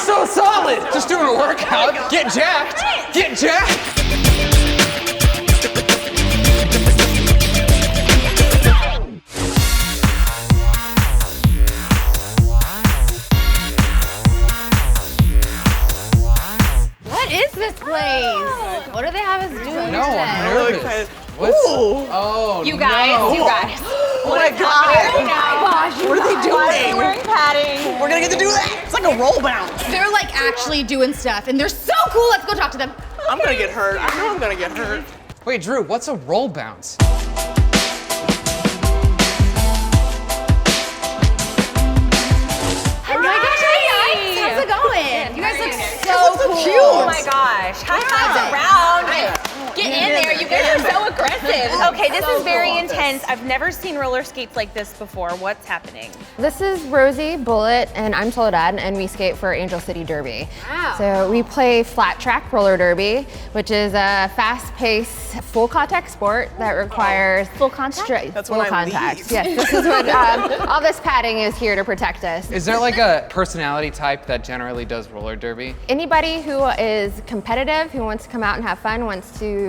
so solid. Just doing a workout. Get jacked. Get jacked. What is this place? What do they have us doing No, today? I'm nervous. What's? Oh, You guys, no. you guys. Oh my God. Oh gosh, What are they doing? Wearing padding. We're gonna get to do that. It's like a roll bounce. They're like actually doing stuff and they're so cool. Let's go talk to them. I'm gonna get hurt. I know I'm gonna get hurt. Wait, Drew, what's a roll bounce? Oh my gosh, hey guys. How's it going? You guys look so cool. Oh my gosh. High fives around. Get in there. You guys are so aggressive. Okay, this is very intense. I've never seen roller skates like this before. What's happening? This is Rosie, Bullet, and I'm Soledad, and we skate for Angel City Derby. Wow. So we play flat track roller derby, which is a fast-paced, full contact sport that requires Full contact? That's full when I contact. leave. Yes, this is what all this padding is here to protect us. Is there like a personality type that generally does roller derby? Anybody who is competitive, who wants to come out and have fun, wants to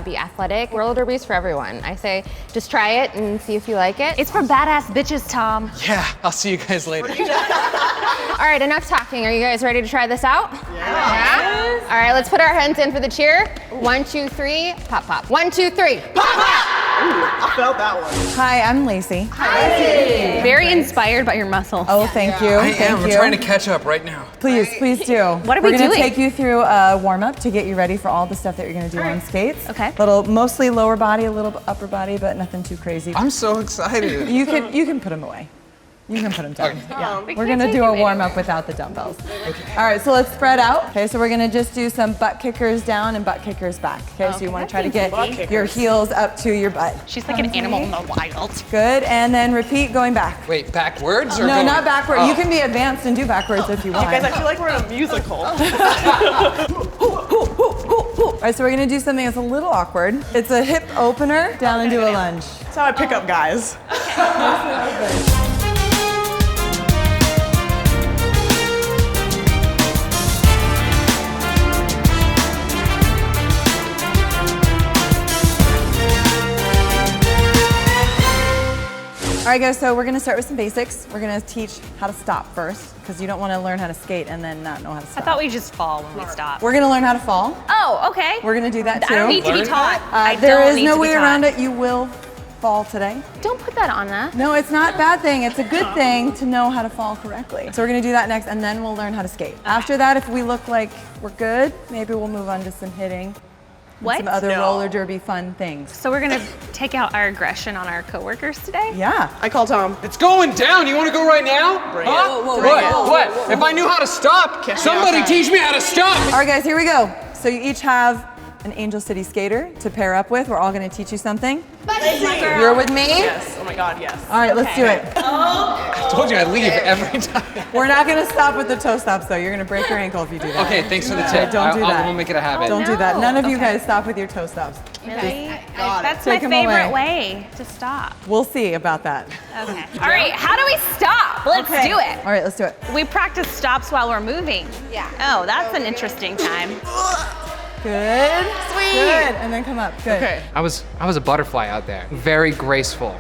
be athletic, roller derby is for everyone. I say just try it and see if you like it. It's for badass bitches, Tom. Yeah, I'll see you guys later. All right, enough talking. Are you guys ready to try this out? Yeah. All right, let's put our hands in for the cheer. 1, 2, 3, pop, pop. 1, 2, 3, pop, pop. I felt that one. Hi, I'm Lacey. Very inspired by your muscle. Oh, thank you. I Thank am. I'm you. trying to catch up right now. Please do. What are we We're gonna doing? take you through a warm up to get you ready for all the stuff that you're gonna do on skates. Okay. Little, mostly lower body, a little upper body, but nothing too crazy. I'm so excited. You can put them away. You can put them down. Okay. Yeah. We're gonna do a warm up without the dumbbells. All right, so let's spread out. Okay, so we're gonna just do some butt kickers down and butt kickers back. Okay, so you wanna try to get your heels up to your butt. She's like an animal in the wild. Good, and then repeat going back. Wait, backwards or No, going? not backward. Oh. You can be advanced and do backwards if you want. Guys, I feel like we're in a musical. All right, so we're gonna do something that's a little awkward. It's a hip opener, down and do a lunge. That's how I pick up guys. All right, guys, so we're gonna start with some basics. We're gonna teach how to stop first, because you don't wanna learn how to skate and then not know how to stop. I thought we just fall when we stop. We're gonna learn how to fall. Oh, okay. We're gonna do that too. I don't need to be taught. There is no way around it. You will fall today. Don't put that on that. No, it's not a bad thing. It's a good thing to know how to fall correctly. So we're gonna do that next, and then we'll learn how to skate. After that, if we look like we're good, maybe we'll move on to some hitting. What? Some other roller derby fun things. So we're gonna take out our aggression on our coworkers today? Yeah. I call Tom. It's going down. You want to go right now? Bring it. Huh? Whoa, What? If I knew how to stop, somebody teach me how to stop. All right, guys, here we go. So you each have an Angel City skater to pair up with. We're all gonna teach you something. You're with me? Yes. Oh my God, yes. All right, let's do it. I told you I'd leave every time. We're not gonna stop with the toe stops though. You're gonna break your ankle if you do that. Okay, thanks for the tip. Don't do that. We'll make it a habit. Don't do that. None of you guys stop with your toe stops. Really? That's my Take 'em favorite away. way to stop. We'll see about that. Okay. All right, how do we stop? Let's do it. All right, let's do it. We practice stops while we're moving. Yeah. Oh, that's an interesting time. Good. Sweet. Good. And then come up. Good. Okay. I was a butterfly out there. Very graceful.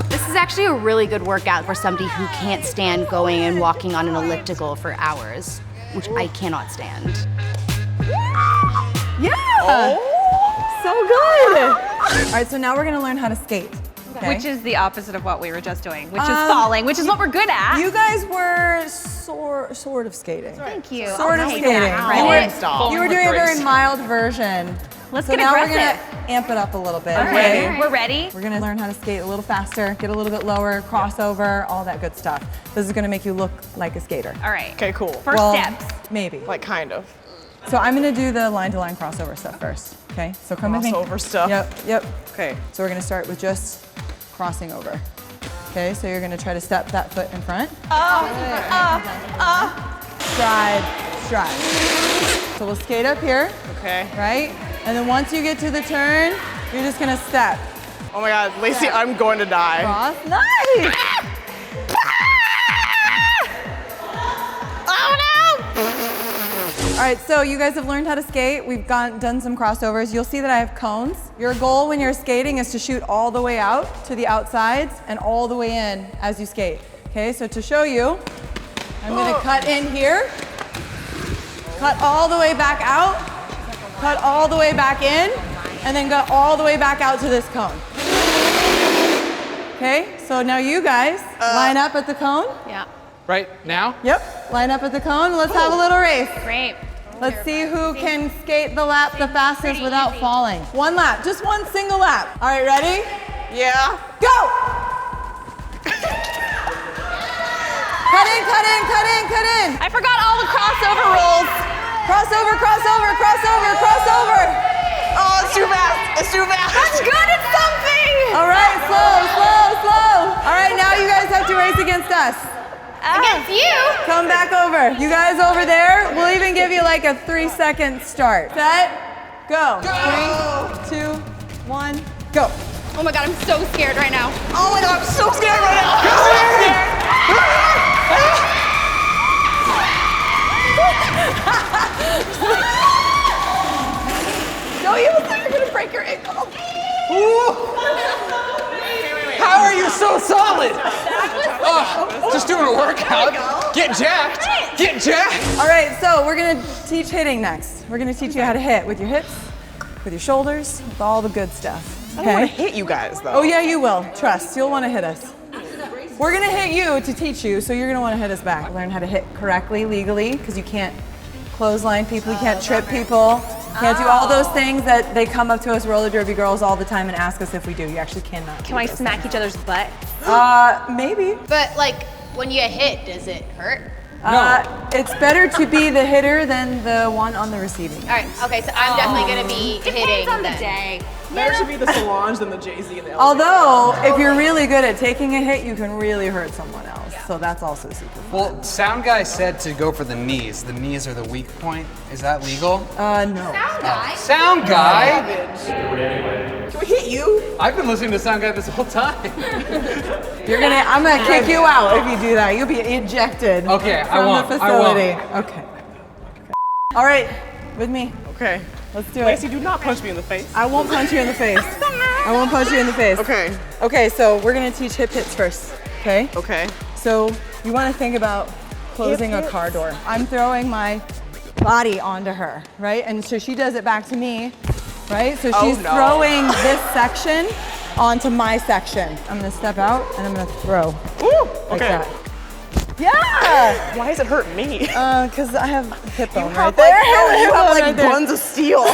This is actually a really good workout for somebody who can't stand going and walking on an elliptical for hours, which I cannot stand. Yeah. So good. All right, so now we're gonna learn how to skate. Okay. Which is the opposite of what we were just doing, which is falling, which is what we're good at. You guys were sort of skating. Thank you. Sort of Okay, skating. now. You were doing a very mild version. Let's So get now aggressive. we're gonna amp it up a little bit. Okay, we're ready. We're gonna learn how to skate a little faster, get a little bit lower, crossover, all that good stuff. This is gonna make you look like a skater. All right. Okay, cool. First Well, steps. Maybe. Like kind of. So I'm gonna do the line-to-line crossover stuff first. Okay, so come with me. Crossover stuff. Yep. Okay. So we're gonna start with just crossing over. Okay, so you're gonna try to step that foot in front. Stride. So we'll skate up here, Okay. right? And then once you get to the turn, you're just gonna step. Oh my God, Lacey, I'm going to die. Cross, nice! right, so you guys have learned how to skate. We've done some crossovers. You'll see that I have cones. Your goal when you're skating is to shoot all the way out to the outsides and all the way in as you skate. Okay, so to show you, I'm gonna cut in here, cut all the way back out, cut all the way back in, and then go all the way back out to this cone. Okay, so now you guys line up at the cone. Yeah. Right now? Yep, line up at the cone. Let's have a little race. Great. Let's see who can skate the lap the fastest without falling. One lap, just one single lap. All right, ready? Yeah. Go! Cut in, cut in, cut in, cut in. I forgot all the crossover rules. Crossover, crossover, crossover, crossover. Oh, it's too fast. It's too fast. That's good at something. All right, slow, slow, slow. All right, now you guys have to race against us. Against you? Come back over. You guys over there, we'll even give you like a 3-second start. Set, go. 3, 2, 1, go. Oh my God, I'm so scared right now. Oh my God, I'm so scared right now. Don't you think you're gonna break your ankle? How are you so solid? Just doing a workout. Get jacked. Get jacked. All right, so we're gonna teach hitting next. We're gonna teach you how to hit with your hips, with your shoulders, with all the good stuff. I don't want to hit you guys though. Oh yeah, you will. Trust, you'll want to hit us. We're gonna hit you to teach you, so you're gonna want to hit us back. Learn how to hit correctly, legally, because you can't clothesline people, you can't trip people, you can't do all those things that they come up to us roller derby girls all the time and ask us if we do. You actually cannot. Can I smack each other's butt? Maybe. But like, when you hit, does it hurt? It's better to be the hitter than the one on the receiving. All right, okay, so I'm definitely gonna be hitting Depends on the then. day. Better to be the Solange than the Jay-Z and the Although, if you're really good at taking a hit, you can really hurt someone else. So that's also super fun. Well, sound guy said to go for the knees. The knees are the weak point. Is that legal? No. Sound guy? Can we hit you? I've been listening to sound guy this whole time. I'm gonna kick you out if you do that. You'll be ejected Okay, I from won't. the I won't. facility. Okay. All right, with me. Okay. Let's do it. Lacey, do not punch me in the face. I won't punch you in the face. I won't punch you in the face. Okay. Okay, so we're gonna teach hip hits first. Okay. Okay. So you want to think about closing Hip a car door. I'm throwing my body onto her, right? And so she does it back to me, right? So she's throwing this section onto my section. I'm gonna step out and I'm gonna throw. Ooh. Like Okay. that. Yeah! Why does it hurt me? Because I have hip bone right Like, there. no, you have like Right there. buns of steel.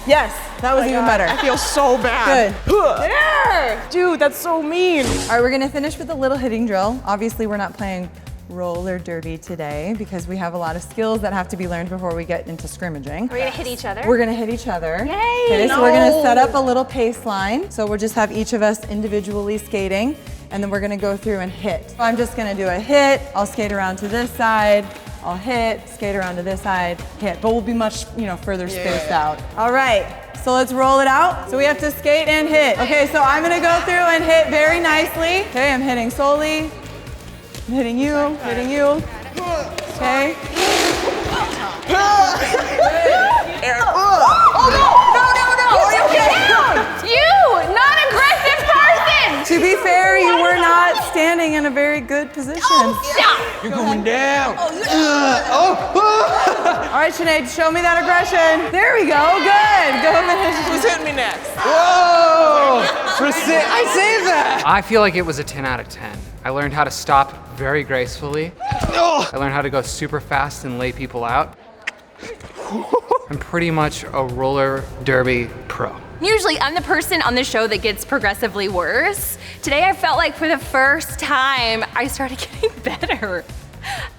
Yes, that was even better. I feel so bad. Good. Yeah. Dude, that's so mean. All right, we're gonna finish with a little hitting drill. Obviously, we're not playing roller derby today because we have a lot of skills that have to be learned before we get into scrimmaging. We're gonna hit each other. We're gonna hit each other. Yay! Okay, so we're gonna set up a little pace line. So we'll just have each of us individually skating, and then we're gonna go through and hit. So I'm just gonna do a hit, I'll skate around to this side, I'll hit, skate around to this side, hit. But we'll be much, further spaced out. All right, so let's roll it out. So we have to skate and hit. Okay, so I'm gonna go through and hit very nicely. Okay, I'm hitting solely. I'm hitting you, Okay. You, not aggressive person. To be fair, you were not standing in a very good position. You're going down. All right, Sinead, show me that aggression. There we go, good. Go finish. Who's hitting me next? Whoa! I saved that. I feel like it was a 10 out of 10. I learned how to stop very gracefully. I learned how to go super fast and lay people out. I'm pretty much a roller derby pro. Usually I'm the person on the show that gets progressively worse. Today I felt like for the first time I started getting better.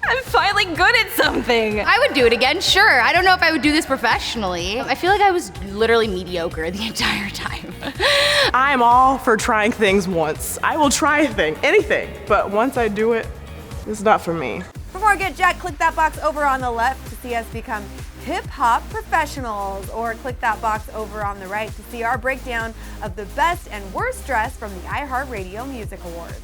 I'm finally good at something. I would do it again, sure. I don't know if I would do this professionally. I feel like I was literally mediocre the entire time. I'm all for trying things once. I will try anything, but once I do it, it's not for me. For more Get Jacked, click that box over on the left to see us become hip-hop professionals, or click that box over on the right to see our breakdown of the best and worst dress from the iHeartRadio Music Awards.